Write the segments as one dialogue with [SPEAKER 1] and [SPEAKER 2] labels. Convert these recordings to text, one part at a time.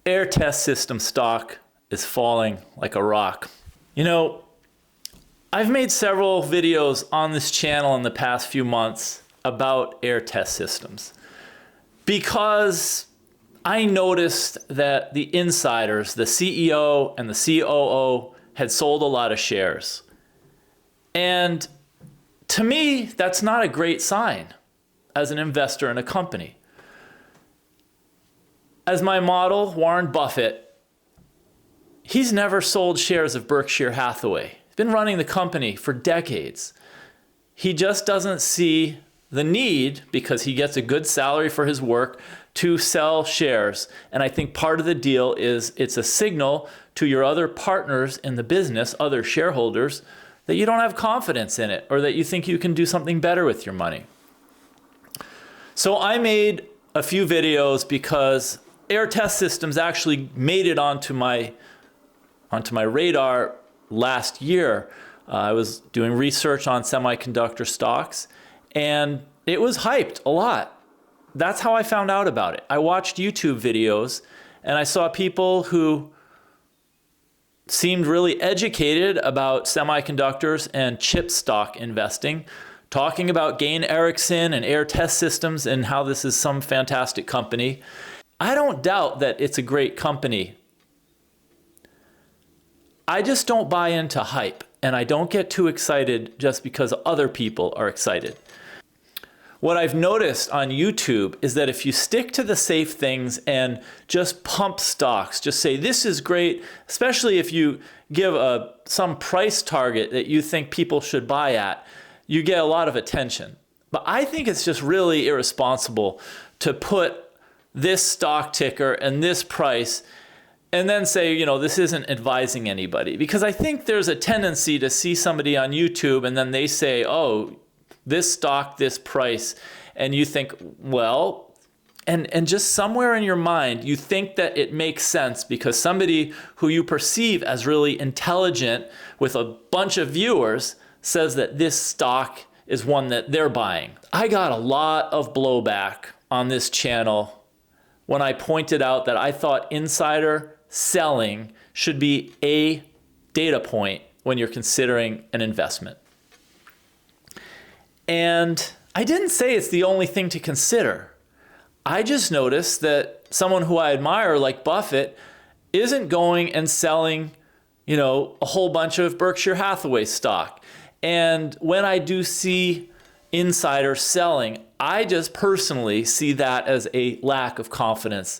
[SPEAKER 1] Aehr Test Systems stock is falling like a rock. You know, I've made several videos on this channel in the past few months about Aehr Test Systems because I noticed that the insiders, the CEO and the COO, had sold a lot of shares. And to me, that's not a great sign as an investor in a company. As my model, Warren Buffett, he's never sold shares of Berkshire Hathaway. He's been running the company for decades. He just doesn't see the need, because he gets a good salary for his work, to sell shares. And I think part of the deal is it's a signal to your other partners in the business, other shareholders, that you don't have confidence in it or that you think you can do something better with your money. So I made a few videos because Aehr Test Systems actually made it onto my radar last year. I was doing research on semiconductor stocks and it was hyped a lot. That's how I found out about it. I watched YouTube videos and I saw people who seemed really educated about semiconductors and chip stock investing, talking about Gain Erickson and Aehr Test Systems and how this is some fantastic company. I don't doubt that it's a great company. I just don't buy into hype, and I don't get too excited just because other people are excited. What I've noticed on YouTube is that if you stick to the safe things and just pump stocks, just say this is great, especially if you give some price target that you think people should buy at, you get a lot of attention. But I think it's just really irresponsible to put this stock ticker and this price and then say, you know, this isn't advising anybody. Because I think there's a tendency to see somebody on YouTube and then they say, oh, this stock, this price, and you think, well, and just somewhere in your mind, you think that it makes sense because somebody who you perceive as really intelligent with a bunch of viewers says that this stock is one that they're buying. I got a lot of blowback on this channel when I pointed out that I thought insider selling should be a data point when you're considering an investment. And I didn't say it's the only thing to consider. I just noticed that someone who I admire, like Buffett, isn't going and selling, you know, a whole bunch of Berkshire Hathaway stock. And when I do see insiders selling, I just personally see that as a lack of confidence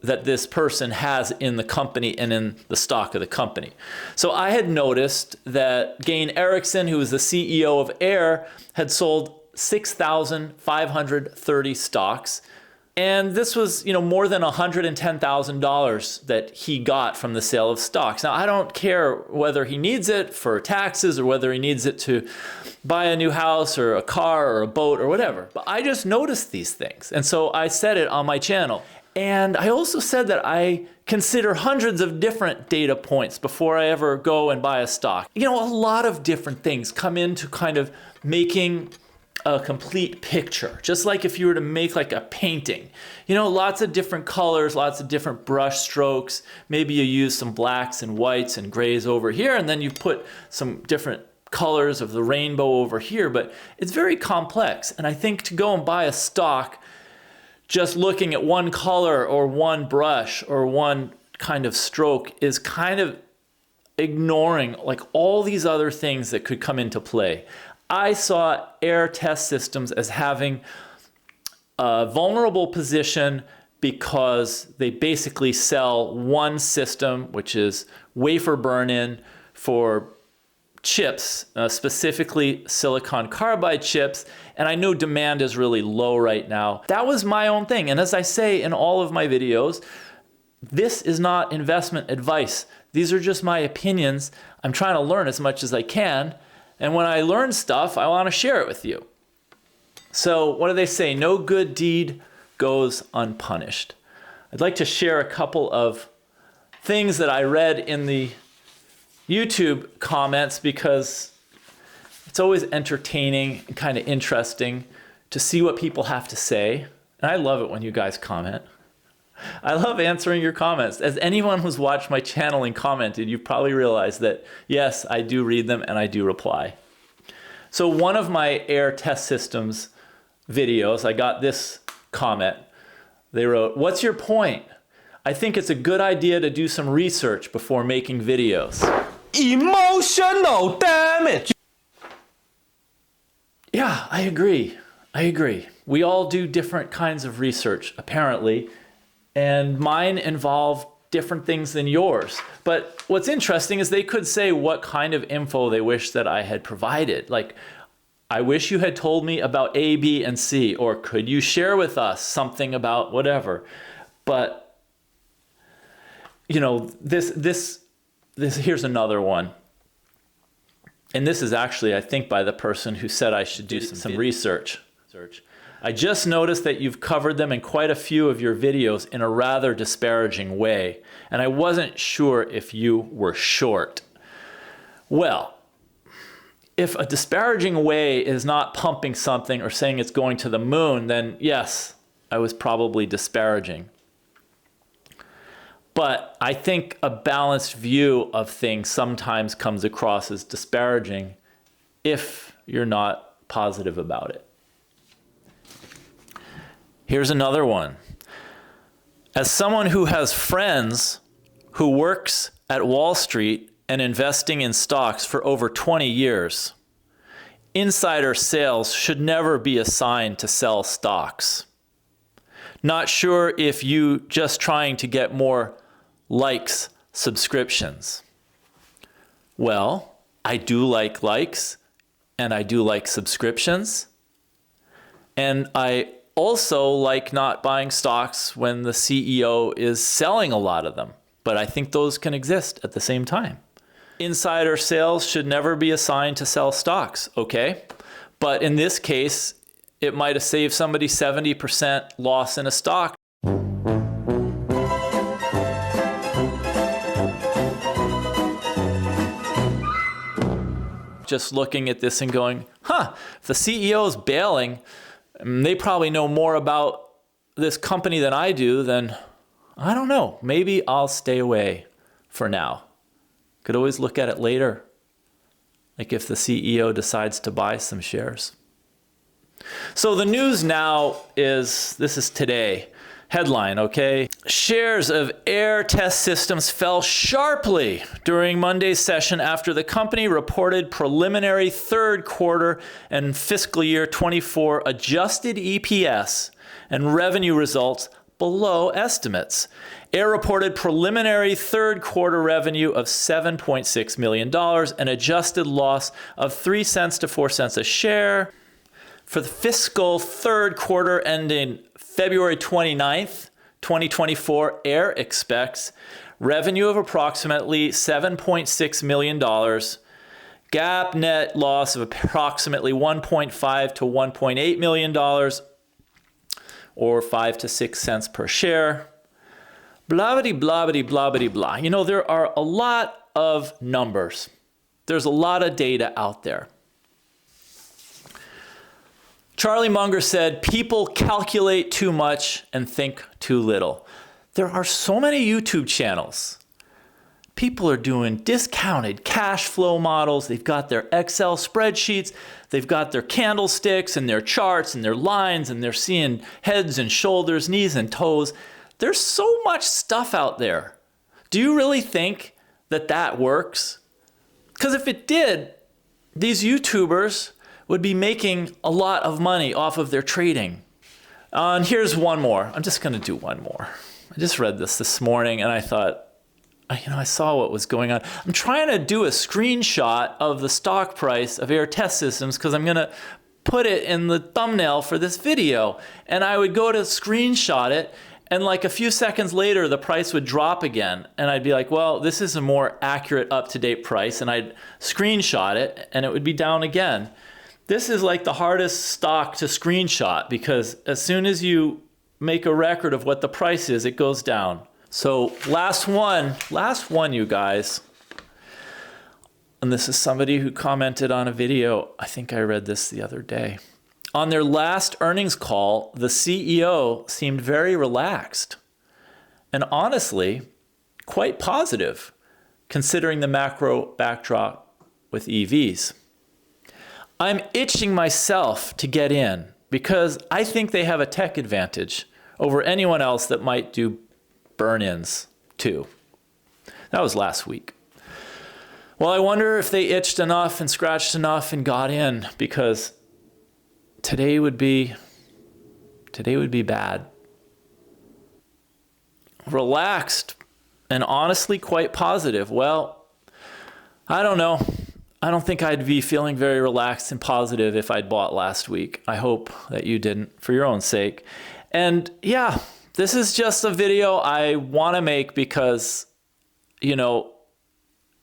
[SPEAKER 1] that this person has in the company and in the stock of the company. So I had noticed that Gain Erickson, who was the CEO of Aehr, had sold 6,530 stocks. And this was, you know, more than $110,000 that he got from the sale of stocks. Now, I don't care whether he needs it for taxes or whether he needs it to buy a new house or a car or a boat or whatever. But I just noticed these things. And so I said it on my channel. And I also said that I consider hundreds of different data points before I ever go and buy a stock. You know, a lot of different things come into kind of making a complete picture. Just like if you were to make like a painting, you know, lots of different colors, lots of different brush strokes. Maybe you use some blacks and whites and grays over here, and then you put some different colors of the rainbow over here, but it's very complex. And I think to go and buy a stock just looking at one color or one brush or one kind of stroke is kind of ignoring like all these other things that could come into play. I saw Aehr Test Systems as having a vulnerable position because they basically sell one system, which is wafer burn-in for chips, specifically silicon carbide chips, and I know demand is really low right now. That was my own thing, and as I say in all of my videos, this is not investment advice. These are just my opinions. I'm trying to learn as much as I can, and when I learn stuff, I want to share it with you. So what do they say? No good deed goes unpunished. I'd like to share a couple of things that I read in the YouTube comments because it's always entertaining and kind of interesting to see what people have to say. And I love it when you guys comment. I love answering your comments. As anyone who's watched my channel and commented, you've probably realized that, yes, I do read them and I do reply. So one of my Aehr Test Systems videos, I got this comment. They wrote, "What's your point? I think it's a good idea to do some research before making videos."
[SPEAKER 2] Emotional damage.
[SPEAKER 1] Yeah, I agree. We all do different kinds of research, apparently, and mine involve different things than yours. But what's interesting is they could say what kind of info they wish that I had provided. Like, I wish you had told me about A, B, and C, or could you share with us something about whatever. But, you know, this here's another one. And this is actually, I think, by the person who said I should do some research. I just noticed that you've covered them in quite a few of your videos in a rather disparaging way, and I wasn't sure if you were short. Well, if a disparaging way is not pumping something or saying it's going to the moon, then yes, I was probably disparaging. But I think a balanced view of things sometimes comes across as disparaging if you're not positive about it. Here's another one. As someone who has friends who works at Wall Street and investing in stocks for over 20 years, insider sales should never be assigned to sell stocks. Not sure if you just trying to get more likes, subscriptions. Well, I do like likes and I do like subscriptions. And I also like not buying stocks when the CEO is selling a lot of them. But I think those can exist at the same time. Insider sales should never be assigned to sell stocks, okay? But in this case, it might have saved somebody 70% loss in a stock. Just looking at this and going, if the CEO is bailing, they probably know more about this company than I do, then I don't know, maybe I'll stay away for now. Could always look at it later, like if the CEO decides to buy some shares. So the news now is, this is today, headline, okay? Shares of Aehr Test Systems fell sharply during Monday's session after the company reported preliminary third quarter and fiscal year 24 adjusted EPS and revenue results below estimates. Aehr reported preliminary third quarter revenue of $7.6 million, an adjusted loss of 3 cents to 4 cents a share. For the fiscal third quarter ending February 29th, 2024, Aehr expects revenue of approximately $7.6 million, GAAP net loss of approximately $1.5 to $1.8 million, or 5 to 6 cents per share. Blah-bitty, blah-bitty, blah-bitty, blah. You know, there are a lot of numbers. There's a lot of data out there. Charlie Munger said, people calculate too much and think too little. There are so many YouTube channels. People are doing discounted cash flow models. They've got their Excel spreadsheets. They've got their candlesticks and their charts and their lines, and they're seeing heads and shoulders, knees and toes. There's so much stuff out there. Do you really think that that works? Because if it did, these YouTubers would be making a lot of money off of their trading. And here's one more. I'm just going to do one more. I just read this morning and I thought, I saw what was going on. I'm trying to do a screenshot of the stock price of Aehr Test Systems because I'm going to put it in the thumbnail for this video. And I would go to screenshot it, and like a few seconds later, the price would drop again. And I'd be like, well, this is a more accurate, up-to-date price. And I'd screenshot it, and it would be down again. This is like the hardest stock to screenshot because as soon as you make a record of what the price is, it goes down. So last one, you guys. And this is somebody who commented on a video. I think I read this the other day. On their last earnings call, the CEO seemed very relaxed. and honestly, quite positive considering the macro backdrop with EVs. I'm itching myself to get in because I think they have a tech advantage over anyone else that might do burn-ins too. That was last week. Well, I wonder if they itched enough and scratched enough and got in, because today would be bad. Relaxed and honestly quite positive. Well, I don't know. I don't think I'd be feeling very relaxed and positive if I'd bought last week. I hope that you didn't, for your own sake. And yeah, this is just a video I want to make because, you know,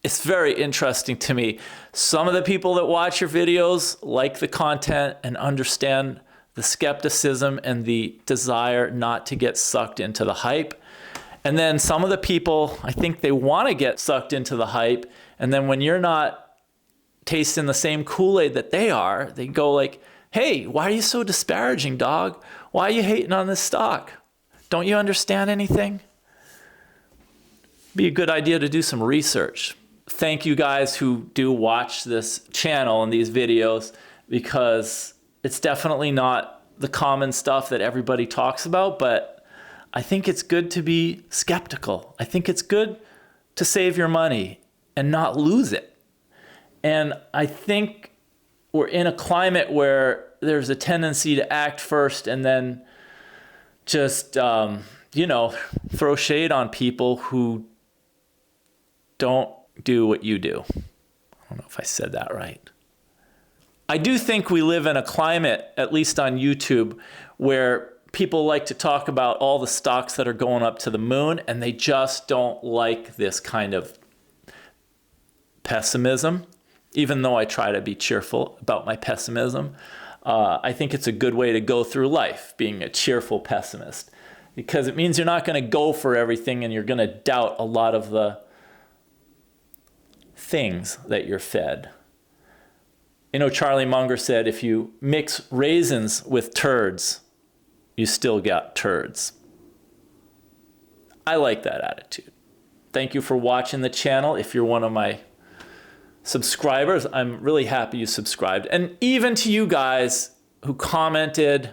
[SPEAKER 1] it's very interesting to me. Some of the people that watch your videos like the content and understand the skepticism and the desire not to get sucked into the hype. And then some of the people, I think they want to get sucked into the hype. And then when you're not tasting the same Kool-Aid that they are, they go like, hey, why are you so disparaging, dog? Why are you hating on this stock? Don't you understand anything? Be a good idea to do some research. Thank you guys who do watch this channel and these videos, because it's definitely not the common stuff that everybody talks about, but I think it's good to be skeptical. I think it's good to save your money and not lose it. And I think we're in a climate where there's a tendency to act first and then just, you know, throw shade on people who don't do what you do. I don't know if I said that right. I do think we live in a climate, at least on YouTube, where people like to talk about all the stocks that are going up to the moon, and they just don't like this kind of pessimism, even though I try to be cheerful about my pessimism. I think it's a good way to go through life, being a cheerful pessimist, because it means you're not going to go for everything and you're going to doubt a lot of the things that you're fed. You know, Charlie Munger said, if you mix raisins with turds, you still got turds. I like that attitude. Thank you for watching the channel. If you're one of my subscribers, I'm really happy you subscribed. And even to you guys who commented,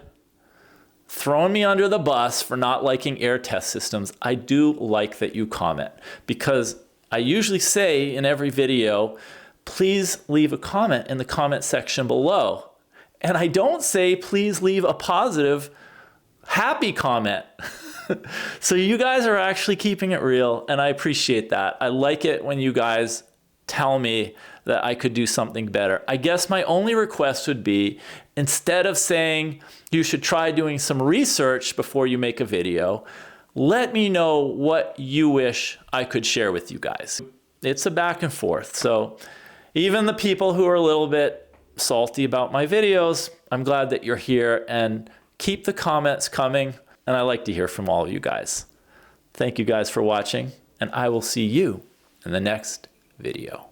[SPEAKER 1] throwing me under the bus for not liking Aehr Test Systems, I do like that you comment, because I usually say in every video, please leave a comment in the comment section below. And I don't say, please leave a positive, happy comment. So you guys are actually keeping it real, and I appreciate that. I like it when you guys tell me that I could do something better. I guess my only request would be, instead of saying you should try doing some research before you make a video, let me know what you wish I could share with you guys. It's a back and forth. So even the people who are a little bit salty about my videos, I'm glad that you're here, and keep the comments coming. And I like to hear from all of you guys. Thank you guys for watching, and I will see you in the next video.